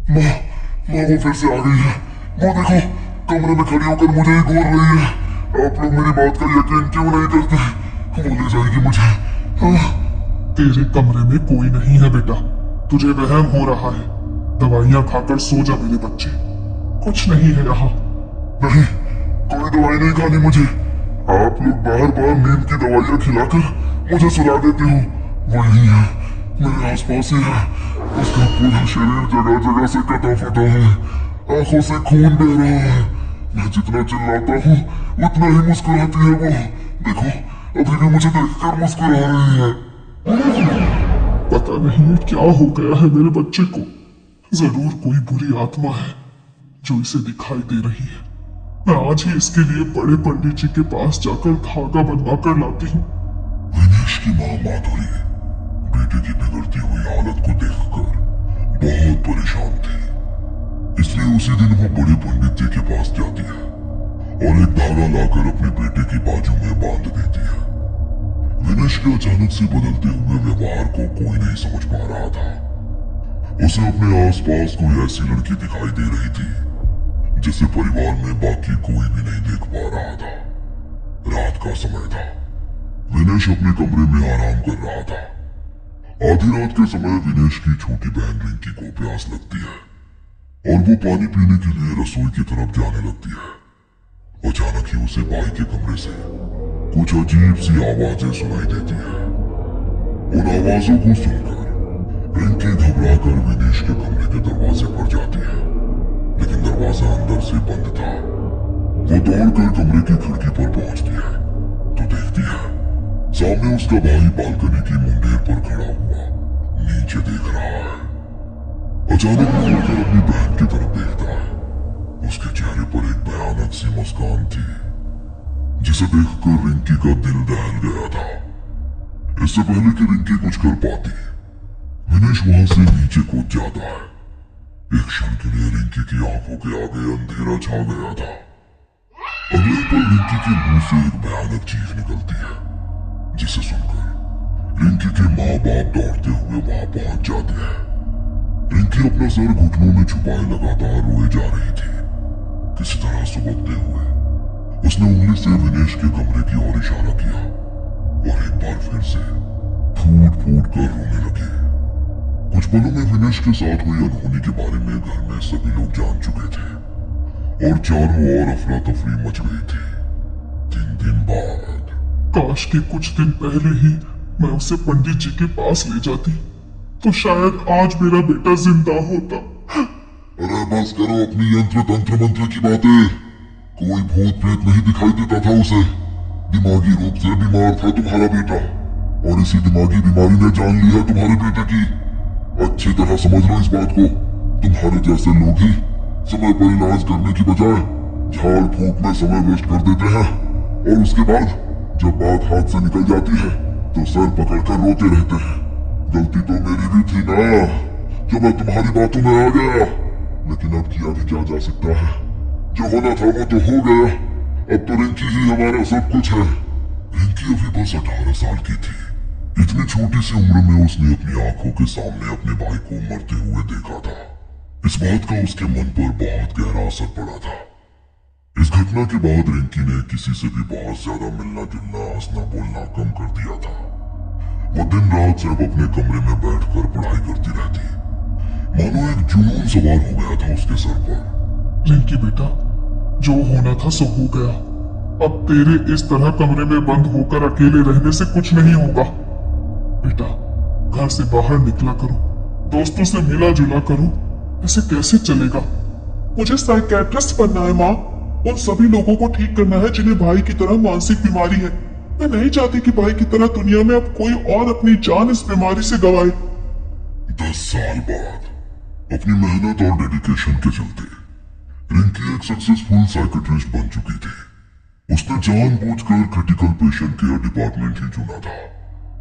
माँ माँ वो फिर से आ गई है। वो देखो कमरे में खड़ी होकर मुझे ही घूर रही है। आप लोग मेरी बात का यकीन क्यों नहीं करते? वो ले जाएगी मुझे। तेरे कमरे में कोई नहीं है बेटा, तुझे वहम हो रहा है। दवाइयां खाकर सो जा मेरे बच्चे, कुछ नहीं है यहाँ। नहीं, कोई दवाई नहीं खानी मुझे। आप लोग बार बार नींद की दवाइयां खिलाकर मुझे सुला देते हो। वो यही है, मेरे आसपास ही है। उसका पूरा शरीर जगह जगह से कटा फटा है, आंखों से खून बह रहा है। मैं जितना चिल्लाता हूँ उतना ही मुस्कुराती है वो। देखो अभी भी मुझे देखकर मुस्कुरा रही है। पता नहीं क्या हो गया है मेरे बच्चे को। जरूर कोई बुरी आत्मा है जो इसे दिखाई दे रही है। मैं आज ही इसके लिए बड़े पंडित जी के पास जाकर धागा बनवा कर लाती हूँ। विनेश की माँ माधुरी बेटे की बिगड़ती हुई हालत को देखकर बहुत परेशान थी। इसलिए उसी दिन वो बड़े पंडित जी के पास जाती है और एक धागा लाकर अपने बेटे की बाजू में बांध देती है। विनेश के अचानक से बदलते हुए व्यवहार को कोई नहीं समझ पा रहा था। उसे अपने आसपास कोई ऐसी लड़की दिखाई दे रही थी जिसे परिवार में बाकी कोई भी नहीं देख पा रहा था। रात का समय था। विनेश अपने कमरे में आराम कर रहा था। आधी रात के समय विनेश की छोटी बहन रिंकी को प्यास लगती है और वो पानी पीने के लिए रसोई की तरफ जाने लगती है। अचानक ही उसे भाई के कमरे से कुछ अजीब सी आवाजें सुनाई देती है। उन आवाजों को सुनकर रिंकी घबराकर विनेश के कमरे के दरवाजे पर जाती है, लेकिन दरवाजा अंदर से बंद था। वो दौड़कर कमरे की खिड़की पर पहुंचती है तो देखती है सामने उसका भाई बालकनी की मुंडेर पर खड़ा हुआ नीचे देख रहा है। अचानक वो मुड़कर अपनी बहन की तरफ देखता है। उसके चेहरे पर एक भयानक सी मुस्कान थी जिसे देखकर रिंकी का दिल दहल गया था। इससे पहले कि रिंकी कुछ कर पाती, विनेश वहां से नीचे कूद जाता है। एक क्षण के लिए रिंकी की आंखों के आगे अंधेरा छा गया था। अगले पल रिंकी के मुंह से एक भयानक चीख निकलती है जिसे सुनकर रिंकी के माँ बाप दौड़ते हुए वहां पहुंच जाते हैं। रिंकी अपना सर घुटनों में छुपाए लगातार रोए जा रही थी। किसी तरह सुबकते हुए उसने उंगली से विनेश के कमरे की ओर इशारा किया और एक बार फिर से फूट फूट कर रोने लगी। कुछ पलों में विनेश के साथ हुई अनहोनी के बारे में घर में सभी लोग जान चुके थे और चारों ओर अफरा तफरी मच गई थी। 3 दिन बाद काश के कुछ दिन पहले ही मैं उसे पंडित जी के पास ले जाती तो शायद आज मेरा बेटा जिंदा होता। अरे बस करो अपनी यंत्र तंत्र मंत्र की बातें। कोई भूत प्रेत नहीं दिखाई देता था उसे। दिमागी रूप से बीमार था तुम्हारा बेटा और इसी दिमागी बीमारी ने जान ली है तुम्हारे बेटे की। अच्छी तरह समझ लो इस बात को। तुम्हारे जैसे लोग ही समय पर इलाज करने की बजाय झाड़ फूक में समय वेस्ट कर देते हैं और उसके बाद जब बात हाथ से निकल जाती है तो सर पकड़कर रोते रहते हैं। गलती तो मेरी भी थी ना जो मैं तुम्हारी बातों में आ गया, लेकिन अब किया भी क्या जा सकता है। जो होना था वो तो हो गया। अब तो रिंकी ही हमारा सब कुछ है। रिंकी अभी बस 18 साल की थी। इतनी छोटी सी उम्र में उसने अपनी आंखों के सामने अपने भाई को मरते हुए देखा था। इस बात का उसके मन पर बहुत गहरा असर पड़ा था। इस घटना के बाद रिंकी ने किसी से भी बहुत ज्यादा मिलना जुलना हंसना बोलना कम कर दिया था। वो दिन रात सिर्फ अपने कमरे में बैठकर पढ़ाई करती रहती, मानो एक जुनून सवार हो गया था उसके सर पर। रिंकी बेटा, जो होना था सो हो गया। अब तेरे इस तरह कमरे में बंद होकर अकेले रहने से कुछ नहीं होगा। बेटा, घर से बाहर निकला करो, दोस्तों से मिला जुला करो। ऐसे कैसे चलेगा? मुझे साइकियाट्रिस्ट बनना है माँ। उन सभी लोगों को ठीक करना है जिन्हें भाई की तरह मानसिक बीमारी है। मैं नहीं चाहती कि भाई की तरह दुनिया में अब कोई और अपनी जान इस बीमारी से गंवाए। 10 साल बाद अपनी मेहनत और डेडिकेशन के चलते रिंकी एक सक्सेसफुल साइकियाट्रिस्ट बन चुकी थी। उसने जानबूझकर क्रिटिकल पेशेंट केयर डिपार्टमेंट ही चुना था।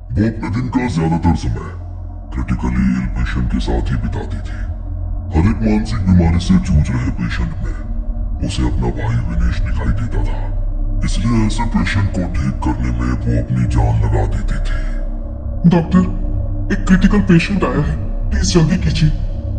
वो अपने दिन का ज्यादातर समय क्रिटिकली इल पेशेंट के साथ ही बिताती थी। हर एक मानसिक बीमारी से जूझ रहे पेशेंट में उसे अपना भाई विनेश दिखाई देता था। इसलिए ऐसे पेशेंट को ठीक करने में वो अपनी जान लगा देती थी। डॉक्टर, एक क्रिटिकल पेशेंट आया है, प्लीज जल्दी कीजिए।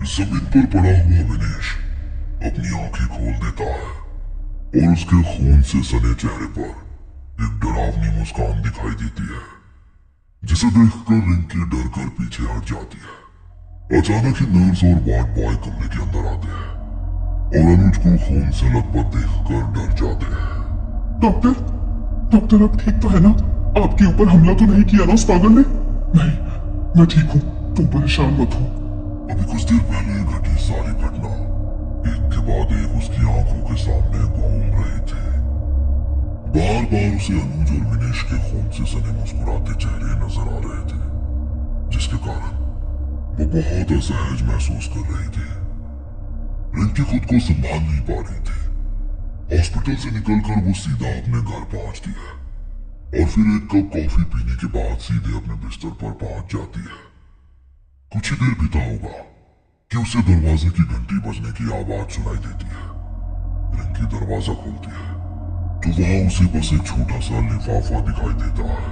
जमीन पर पड़ा हुआ विनेश अपनी आंखें खोल देता है और उसके खून से सने चेहरे पर एक डरावनी मुस्कान दिखाई देती है, जिसे देखकर रिंकी डर कर पीछे हट जाती है। अचानक ही नर्स और वार्ड बॉय कमरे के अंदर आते हैं और अनुज को खून से लथपथ देखकर डर जाते हैं। डॉक्टर डॉक्टर आप ठीक तो है ना? आपके ऊपर हमला तो नहीं किया ना उस पागल ने? नहीं, मैं ठीक हूँ, तुम परेशान मत हो। अभी कुछ देर पहले घटी सारी घटना एक के बाद एक उसकी आंखों के सामने घूम रहे थे। बार बार उसे अनुज और विनेश के खून से सने मुस्कुराते चेहरे नजर आ रहे थे, जिसके कारण वो बहुत असहज महसूस कर रही थी। रिंकी खुद को संभाल नहीं पा रही थी। हॉस्पिटल से निकलकर वो सीधा अपने घर पहुंचती है और फिर एक कप कॉफी पीने के बाद सीधे अपने बिस्तर पर पहुंच जाती है। कुछ ही देर बीता होगा कि उसे दरवाजे की घंटी बजने की आवाज सुनाई देती है। रिंकी दरवाजा खोलती है तो वहां उसे बस एक छोटा सा लिफाफा दिखाई देता है।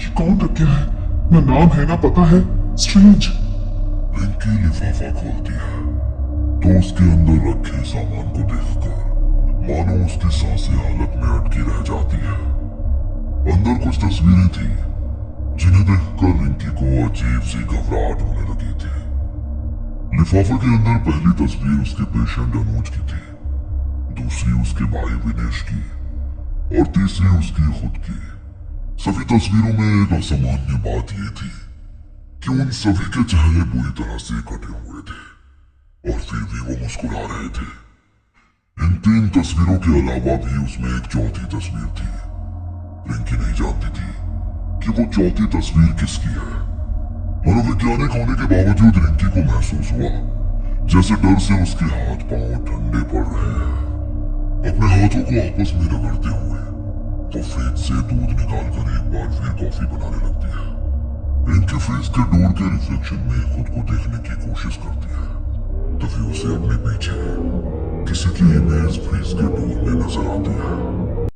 ये कौन रख गया है? ना नाम है ना पता है। स्ट्रेंज। रिंकी लिफाफा खोलती है तो उसके अंदर रखे सामान को देखकर मानो उसकी सांसें हालत में अटकी रह जाती है। अंदर कुछ तस्वीरें थी जिन्हें देखकर रिंकी को अजीब सी घबराहट होने लगी थी। लिफाफे के अंदर पहली तस्वीर उसके पेशेंट अनुज की थी, दूसरी उसके भाई विनेश की और तीसरी उसकी खुद की। सभी तस्वीरों में एक असामान्य बात यह थी कि उन सभी के चेहरे बुरी तरह से कटे हुए थे और फिर भी वो मुस्कुरा रहे थे। इन तीन तस्वीरों के अलावा भी उसमें एक चौथी तस्वीर थी। रिंकी नहीं जानती थी कि वो चौथी तस्वीर किसकी है। मनोवैज्ञानिक होने के बावजूद रिंकी को महसूस हुआ जैसे डर से उसके हाथ पांव ठंडे पड़ रहे हैं। अपने हाथों को आपस में रगड़ते हुए वो फ्रिज से दूध निकालकर एक बार फिर कॉफी बनाने लगती है। रिंकी फ्रिज के डोर के रिफ्लेक्शन में खुद को देखने की कोशिश करती है, तभी उसे अपने पीछे किसी की इमेज फ्रिज के डोर में नजर आती है।